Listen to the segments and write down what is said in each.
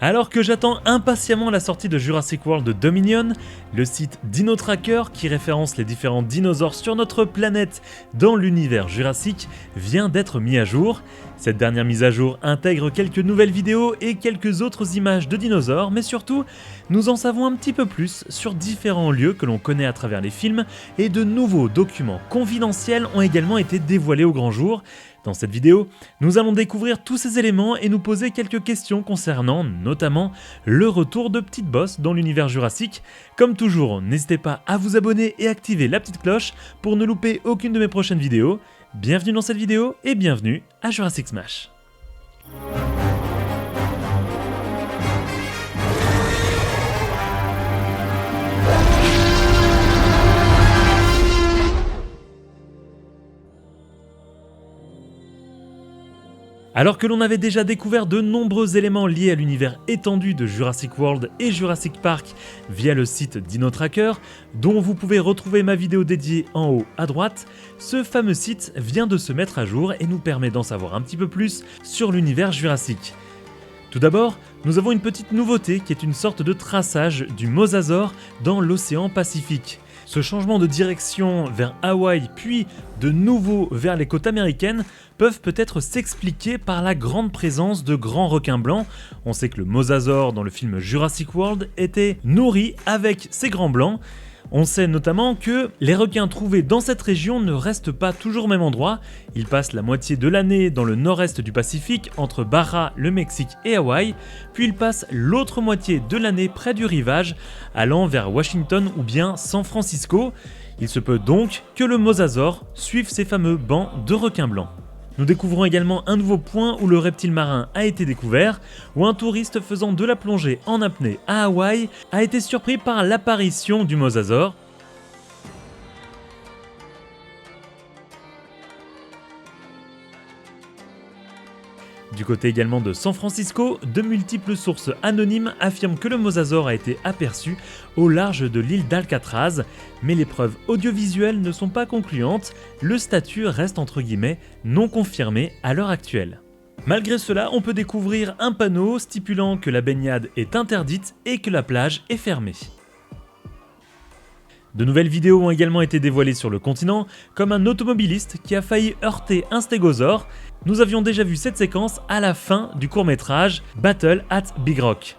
Alors que j'attends impatiemment la sortie de Jurassic World Dominion, le site DinoTracker, qui référence les différents dinosaures sur notre planète dans l'univers jurassique, vient d'être mis à jour. Cette dernière mise à jour intègre quelques nouvelles vidéos et quelques autres images de dinosaures, mais surtout, nous en savons un petit peu plus sur différents lieux que l'on connaît à travers les films, et de nouveaux documents confidentiels ont également été dévoilés au grand jour. Dans cette vidéo, nous allons découvrir tous ces éléments et nous poser quelques questions concernant notamment le retour de Petite Bosse dans l'univers jurassique. Comme toujours, n'hésitez pas à vous abonner et activer la petite cloche pour ne louper aucune de mes prochaines vidéos. Bienvenue dans cette vidéo et bienvenue à Jurassic Smash. Alors que l'on avait déjà découvert de nombreux éléments liés à l'univers étendu de Jurassic World et Jurassic Park via le site DinoTracker, dont vous pouvez retrouver ma vidéo dédiée en haut à droite, ce fameux site vient de se mettre à jour et nous permet d'en savoir un petit peu plus sur l'univers jurassique. Tout d'abord, nous avons une petite nouveauté qui est une sorte de traçage du mosasaure dans l'océan Pacifique. Ce changement de direction vers Hawaï puis de nouveau vers les côtes américaines peuvent peut-être s'expliquer par la grande présence de grands requins blancs. On sait que le mosasaure dans le film Jurassic World était nourri avec ces grands blancs. On sait notamment que les requins trouvés dans cette région ne restent pas toujours au même endroit. Ils passent la moitié de l'année dans le nord-est du Pacifique, entre Baja, le Mexique et Hawaï, puis ils passent l'autre moitié de l'année près du rivage, allant vers Washington ou bien San Francisco. Il se peut donc que le mosasaure suive ces fameux bancs de requins blancs. Nous découvrons également un nouveau point où le reptile marin a été découvert, où un touriste faisant de la plongée en apnée à Hawaï a été surpris par l'apparition du mosasaure. Du côté également de San Francisco, de multiples sources anonymes affirment que le mosasaure a été aperçu au large de l'île d'Alcatraz, mais les preuves audiovisuelles ne sont pas concluantes, le statut reste entre guillemets non confirmé à l'heure actuelle. Malgré cela, on peut découvrir un panneau stipulant que la baignade est interdite et que la plage est fermée. De nouvelles vidéos ont également été dévoilées sur le continent, comme un automobiliste qui a failli heurter un stégosaure. Nous avions déjà vu cette séquence à la fin du court-métrage Battle at Big Rock.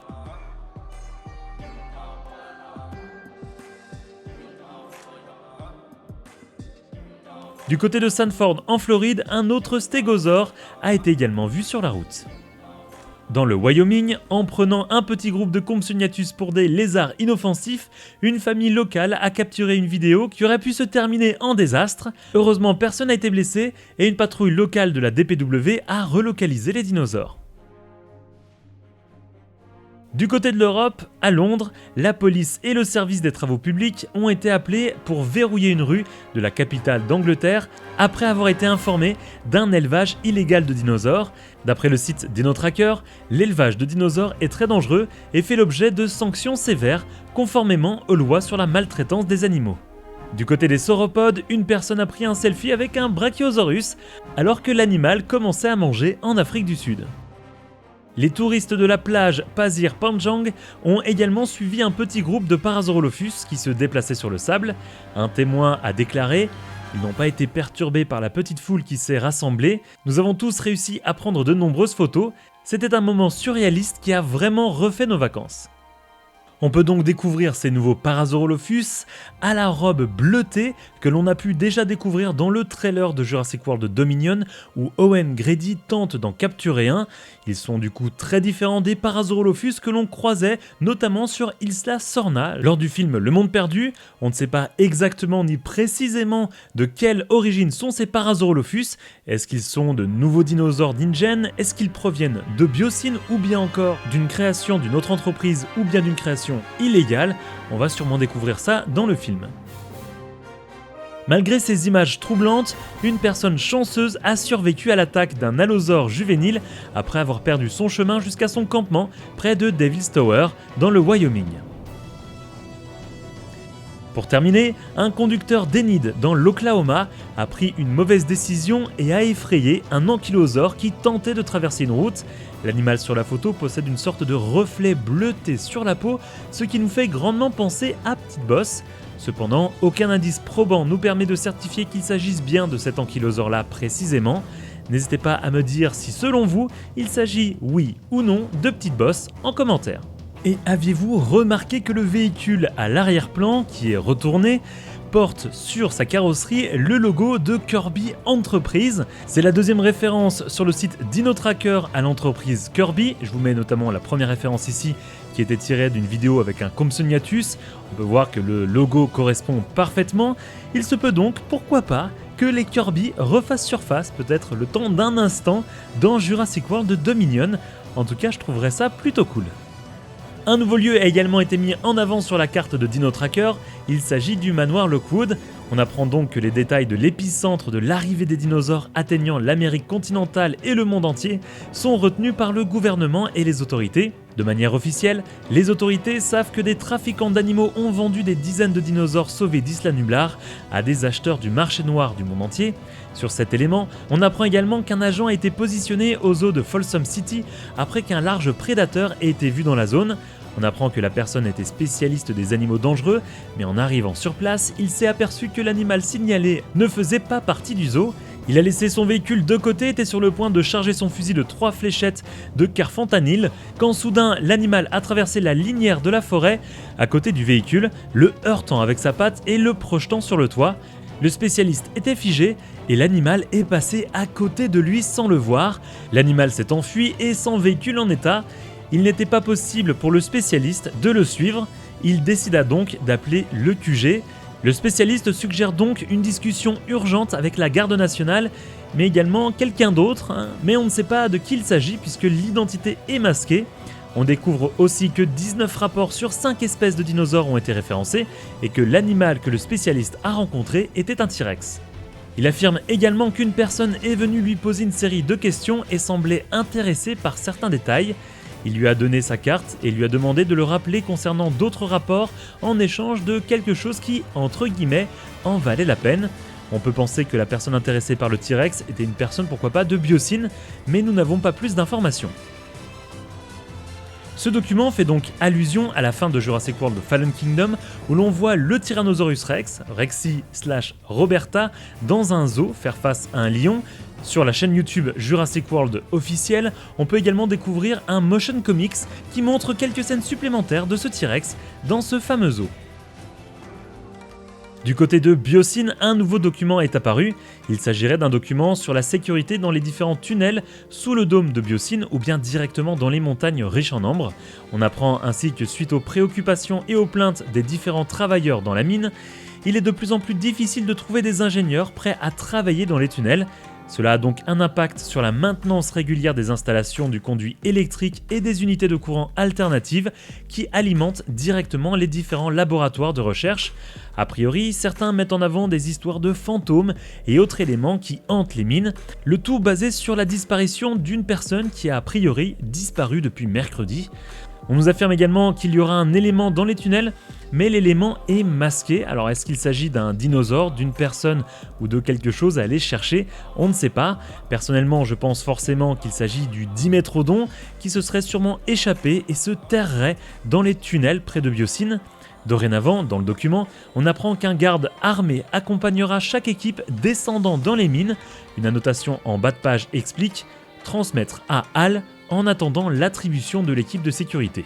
Du côté de Sanford en Floride, un autre stégosaure a été également vu sur la route. Dans le Wyoming, en prenant un petit groupe de Compsognathus pour des lézards inoffensifs, une famille locale a capturé une vidéo qui aurait pu se terminer en désastre. Heureusement, personne n'a été blessé et une patrouille locale de la DPW a relocalisé les dinosaures. Du côté de l'Europe, à Londres, la police et le service des travaux publics ont été appelés pour verrouiller une rue de la capitale d'Angleterre après avoir été informés d'un élevage illégal de dinosaures. D'après le site DinoTracker, l'élevage de dinosaures est très dangereux et fait l'objet de sanctions sévères conformément aux lois sur la maltraitance des animaux. Du côté des sauropodes, une personne a pris un selfie avec un Brachiosaurus alors que l'animal commençait à manger en Afrique du Sud. Les touristes de la plage Pasir Panjang ont également suivi un petit groupe de Parasaurolophus qui se déplaçait sur le sable. Un témoin a déclaré « Ils n'ont pas été perturbés par la petite foule qui s'est rassemblée. Nous avons tous réussi à prendre de nombreuses photos. C'était un moment surréaliste qui a vraiment refait nos vacances. » On peut donc découvrir ces nouveaux Parasaurolophus à la robe bleutée que l'on a pu déjà découvrir dans le trailer de Jurassic World Dominion où Owen Grady tente d'en capturer un. Ils sont du coup très différents des Parasaurolophus que l'on croisait notamment sur Isla Sorna lors du film Le Monde Perdu. On ne sait pas exactement ni précisément de quelle origine sont ces Parasaurolophus. Est-ce qu'ils sont de nouveaux dinosaures d'InGen? Est-ce qu'ils proviennent de Biosyn ou bien encore d'une création d'une autre entreprise ou bien d'une création illégale? On va sûrement découvrir ça dans le film. Malgré ces images troublantes, une personne chanceuse a survécu à l'attaque d'un allosaure juvénile après avoir perdu son chemin jusqu'à son campement près de Devil's Tower dans le Wyoming. Pour terminer, un conducteur d'Enid dans l'Oklahoma a pris une mauvaise décision et a effrayé un ankylosaure qui tentait de traverser une route. L'animal sur la photo possède une sorte de reflet bleuté sur la peau, ce qui nous fait grandement penser à Petite Bosse. Cependant, aucun indice probant nous permet de certifier qu'il s'agisse bien de cet ankylosaure-là précisément. N'hésitez pas à me dire si selon vous, il s'agit oui ou non de Petite Bosse en commentaire. Et aviez-vous remarqué que le véhicule à l'arrière-plan, qui est retourné, porte sur sa carrosserie le logo de Kirby Enterprise. C'est la deuxième référence sur le site DinoTracker à l'entreprise Kirby. Je vous mets notamment la première référence ici qui était tirée d'une vidéo avec un Compsognathus. On peut voir que le logo correspond parfaitement. Il se peut donc, pourquoi pas, que les Kirby refassent surface, peut-être le temps d'un instant, dans Jurassic World Dominion. En tout cas, je trouverais ça plutôt cool. Un nouveau lieu a également été mis en avant sur la carte de DinoTracker, il s'agit du manoir Lockwood. On apprend donc que les détails de l'épicentre de l'arrivée des dinosaures atteignant l'Amérique continentale et le monde entier sont retenus par le gouvernement et les autorités. De manière officielle, les autorités savent que des trafiquants d'animaux ont vendu des dizaines de dinosaures sauvés d'Isla Nublar à des acheteurs du marché noir du monde entier. Sur cet élément, on apprend également qu'un agent a été positionné au zoo de Folsom City après qu'un large prédateur ait été vu dans la zone. On apprend que la personne était spécialiste des animaux dangereux, mais en arrivant sur place, il s'est aperçu que l'animal signalé ne faisait pas partie du zoo. Il a laissé son véhicule de côté et était sur le point de charger son fusil de 3 fléchettes de carfentanil, quand soudain l'animal a traversé la linière de la forêt à côté du véhicule, le heurtant avec sa patte et le projetant sur le toit. Le spécialiste était figé et l'animal est passé à côté de lui sans le voir. L'animal s'est enfui et sans véhicule en état. Il n'était pas possible pour le spécialiste de le suivre, il décida donc d'appeler le QG. Le spécialiste suggère donc une discussion urgente avec la garde nationale, mais également quelqu'un d'autre, mais on ne sait pas de qui il s'agit puisque l'identité est masquée. On découvre aussi que 19 rapports sur 5 espèces de dinosaures ont été référencés et que l'animal que le spécialiste a rencontré était un T-Rex. Il affirme également qu'une personne est venue lui poser une série de questions et semblait intéressée par certains détails. Il lui a donné sa carte et lui a demandé de le rappeler concernant d'autres rapports en échange de quelque chose qui, entre guillemets, en valait la peine. On peut penser que la personne intéressée par le T-Rex était une personne pourquoi pas de Biosyn, mais nous n'avons pas plus d'informations. Ce document fait donc allusion à la fin de Jurassic World Fallen Kingdom où l'on voit le Tyrannosaurus Rex, Rexy/Roberta, dans un zoo faire face à un lion. Sur la chaîne YouTube Jurassic World officielle, on peut également découvrir un motion comics qui montre quelques scènes supplémentaires de ce T-Rex dans ce fameux zoo. Du côté de Biosyn, un nouveau document est apparu. Il s'agirait d'un document sur la sécurité dans les différents tunnels sous le dôme de Biosyn ou bien directement dans les montagnes riches en ambre. On apprend ainsi que suite aux préoccupations et aux plaintes des différents travailleurs dans la mine, il est de plus en plus difficile de trouver des ingénieurs prêts à travailler dans les tunnels. Cela a donc un impact sur la maintenance régulière des installations du conduit électrique et des unités de courant alternatives qui alimentent directement les différents laboratoires de recherche. A priori, certains mettent en avant des histoires de fantômes et autres éléments qui hantent les mines, le tout basé sur la disparition d'une personne qui a priori disparu depuis mercredi. On nous affirme également qu'il y aura un élément dans les tunnels, mais l'élément est masqué. Alors est-ce qu'il s'agit d'un dinosaure, d'une personne ou de quelque chose à aller chercher? On ne sait pas. Personnellement, je pense forcément qu'il s'agit du Dimetrodon qui se serait sûrement échappé et se terrerait dans les tunnels près de Biosyn. Dorénavant, dans le document, on apprend qu'un garde armé accompagnera chaque équipe descendant dans les mines. Une annotation en bas de page explique « Transmettre à Hal en attendant l'attribution de l'équipe de sécurité ».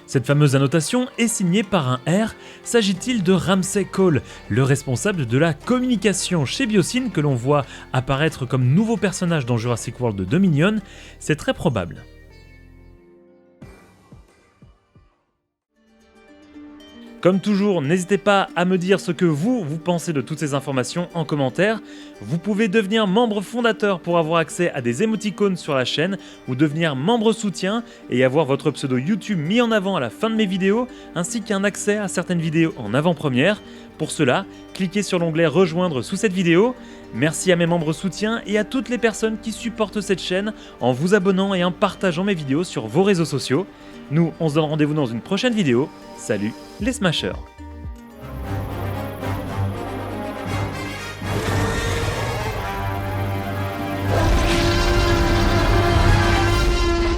Cette fameuse annotation est signée par un R. S'agit-il de Ramsey Cole, le responsable de la communication chez Biosyn que l'on voit apparaître comme nouveau personnage dans Jurassic World Dominion? C'est très probable. Comme toujours, n'hésitez pas à me dire ce que vous pensez de toutes ces informations en commentaire. Vous pouvez devenir membre fondateur pour avoir accès à des émoticônes sur la chaîne ou devenir membre soutien et avoir votre pseudo YouTube mis en avant à la fin de mes vidéos ainsi qu'un accès à certaines vidéos en avant-première. Pour cela, cliquez sur l'onglet rejoindre sous cette vidéo. Merci à mes membres soutiens et à toutes les personnes qui supportent cette chaîne en vous abonnant et en partageant mes vidéos sur vos réseaux sociaux. Nous, on se donne rendez-vous dans une prochaine vidéo. Salut les Smashers!